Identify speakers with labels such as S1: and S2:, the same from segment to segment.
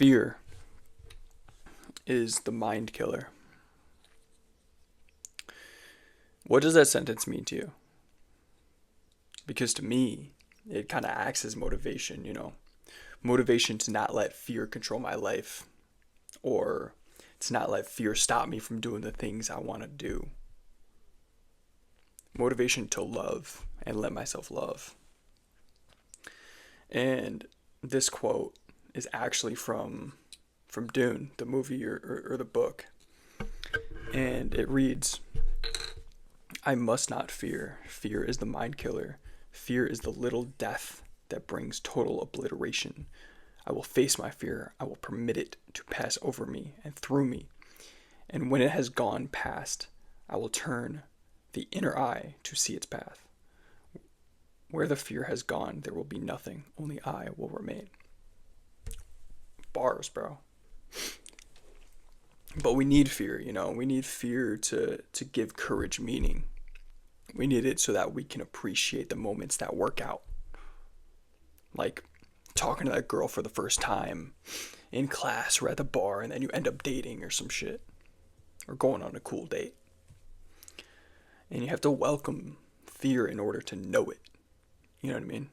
S1: Fear is the mind killer. What does that sentence mean to you? Because to me, it kind of acts as motivation, motivation to not let fear control my life, or to not let fear stop me from doing the things I want to do. Motivation to love and let myself love. And this quote is actually from Dune, the movie or the book. And it reads, I must not fear. Fear is the mind killer. Fear is the little death that brings total obliteration. I will face my fear. I will permit it to pass over me and through me. And when it has gone past, I will turn the inner eye to see its path. Where the fear has gone, there will be nothing. Only I will remain. Bars, bro. But we need fear, We need fear to give courage meaning. We need it so that we can appreciate the moments that work out. Like talking to that girl for the first time in class or at the bar, and then you end up dating or some shit. Or going on a cool date. And you have to welcome fear in order to know it. You know what I mean?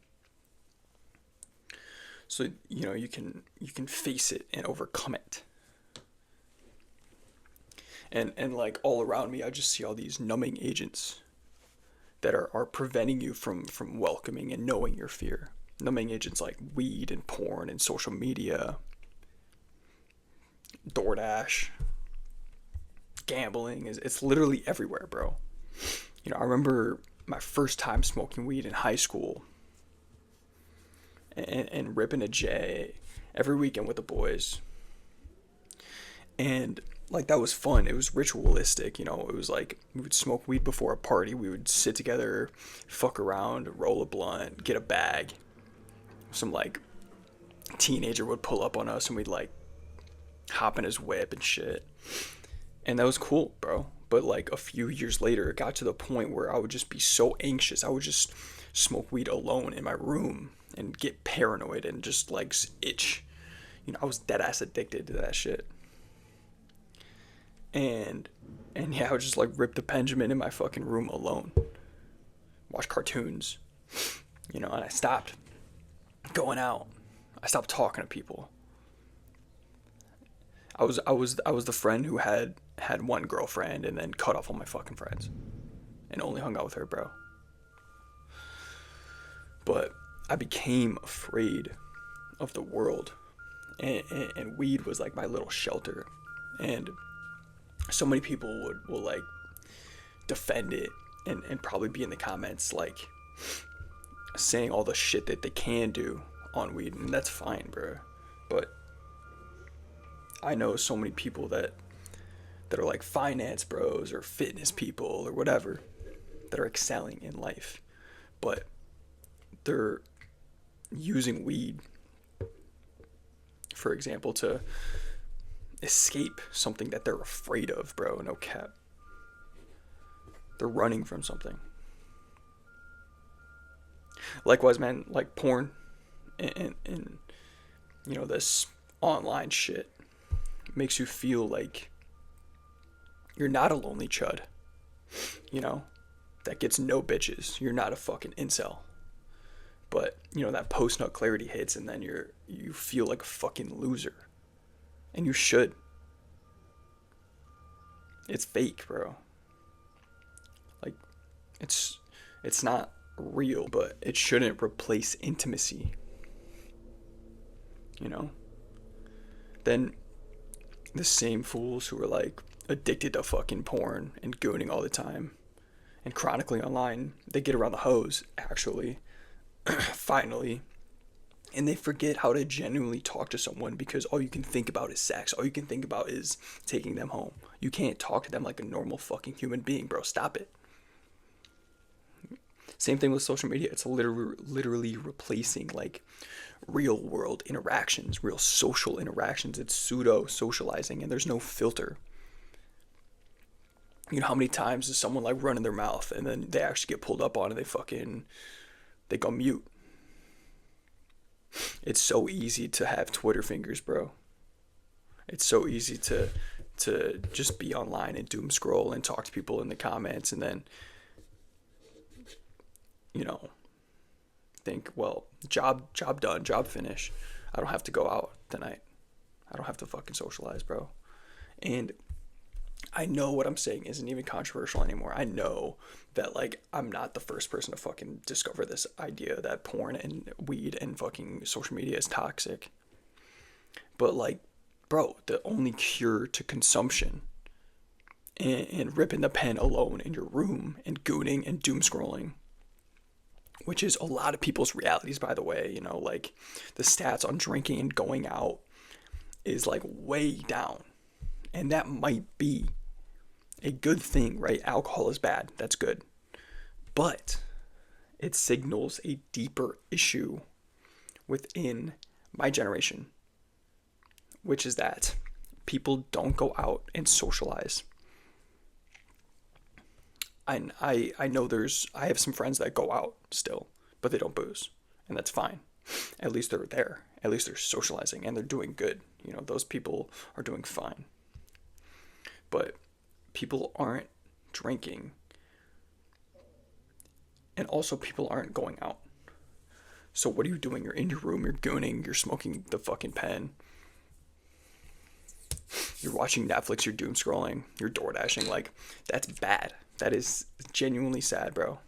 S1: So, you can face it and overcome it. And like all around me, I just see all these numbing agents that are preventing you from welcoming and knowing your fear. Numbing agents like weed and porn and social media, DoorDash, gambling. It's literally everywhere, bro. I remember my first time smoking weed in high school and ripping a J every weekend with the boys. And like that was fun. It was ritualistic, It was like we would smoke weed before a party. We would sit together, fuck around, roll a blunt, get a bag. Some like teenager would pull up on us and we'd like hop in his whip and shit. And that was cool, bro. But like a few years later, it got to the point where I would just be so anxious. I would just smoke weed alone in my room and get paranoid and just like itch. I was dead ass addicted to that shit. And yeah, I would just like rip the Benjamin in my fucking room alone. Watch cartoons. And I stopped going out. I stopped talking to people. I was the friend who had one girlfriend and then cut off all my fucking friends and only hung out with her, bro. But I became afraid of the world, and weed was like my little shelter. And so many people will like defend it and probably be in the comments like saying all the shit that they can do on weed, and that's fine, bro. But I know so many people that are like finance bros or fitness people or whatever that are excelling in life, but they're using weed, for example, to escape something that they're afraid of, bro. No cap. They're running from something. Likewise, man, like porn and this online shit makes you feel like you're not a lonely chud, that gets no bitches. You're not a fucking incel. But, that post-nut clarity hits and then you feel like a fucking loser. And you should. It's fake, bro. Like, it's not real, but it shouldn't replace intimacy. Then the same fools who are like addicted to fucking porn and gooning all the time and chronically online, they get around the hose, actually, finally, and they forget how to genuinely talk to someone because all you can think about is sex. All you can think about is taking them home. You can't talk to them like a normal fucking human being, bro. Stop it. Same thing with social media. It's literally replacing like real world interactions, real social interactions. It's pseudo socializing and there's no filter. How many times does someone like run in their mouth and then they actually get pulled up on and they go mute? It's so easy to have Twitter fingers, bro. It's so easy to just be online and doom scroll and talk to people in the comments, and then, you know, think, well, job done, job finished. I don't have to go out tonight. I don't have to fucking socialize, bro. And I know what I'm saying isn't even controversial anymore. I know that, like, I'm not the first person to fucking discover this idea that porn and weed and fucking social media is toxic. But, like, bro, the only cure to consumption and ripping the pen alone in your room and gooning and doom scrolling, which is a lot of people's realities, by the way, you know, like, the stats on drinking and going out is, like, way down. And that might be a good thing, right? Alcohol is bad. That's good. But it signals a deeper issue within my generation, which is that people don't go out and socialize. I know I have some friends that go out still, but they don't booze, and that's fine. At least they're there. At least they're socializing and they're doing good. You know, those people are doing fine. But people aren't drinking, and also people aren't going out. So what are you doing? You're in your room, you're gooning, you're smoking the fucking pen, you're watching Netflix, you're doom scrolling, you're door dashing. Like, that's bad. That is genuinely sad, bro.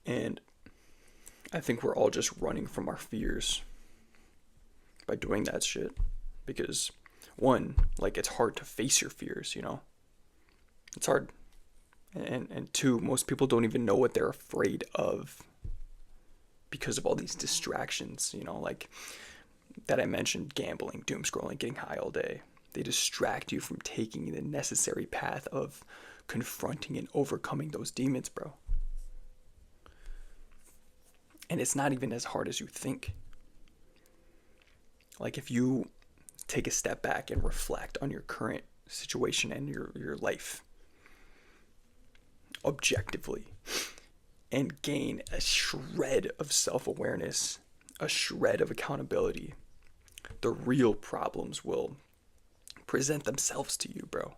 S1: And I think we're all just running from our fears by doing that shit. Because, one, like, it's hard to face your fears, you know? It's hard. And two, most people don't even know what they're afraid of because of all these distractions, you know, like that I mentioned: gambling, doom scrolling, getting high all day. They distract you from taking the necessary path of confronting and overcoming those demons, bro. And it's not even as hard as you think. Like, if you take a step back and reflect on your current situation and your life objectively, and gain a shred of self-awareness, a shred of accountability, the real problems will present themselves to you, bro.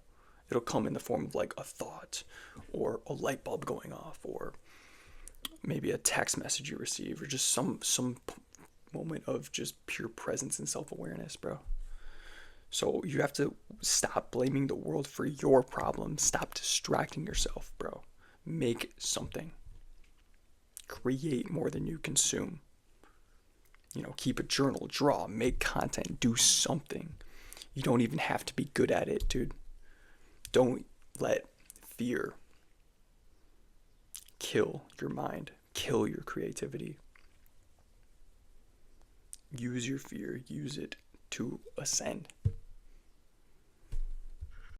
S1: It'll come in the form of, like, a thought, or a light bulb going off, or maybe a text message you receive, or just some moment of just pure presence and self-awareness, bro. So you have to stop blaming the world for your problems. Stop distracting yourself, bro. Make something. Create more than you consume. You know, keep a journal, draw, make content, do something. You don't even have to be good at it, dude. Don't let fear kill your mind, kill your creativity. Use your fear, use it to ascend.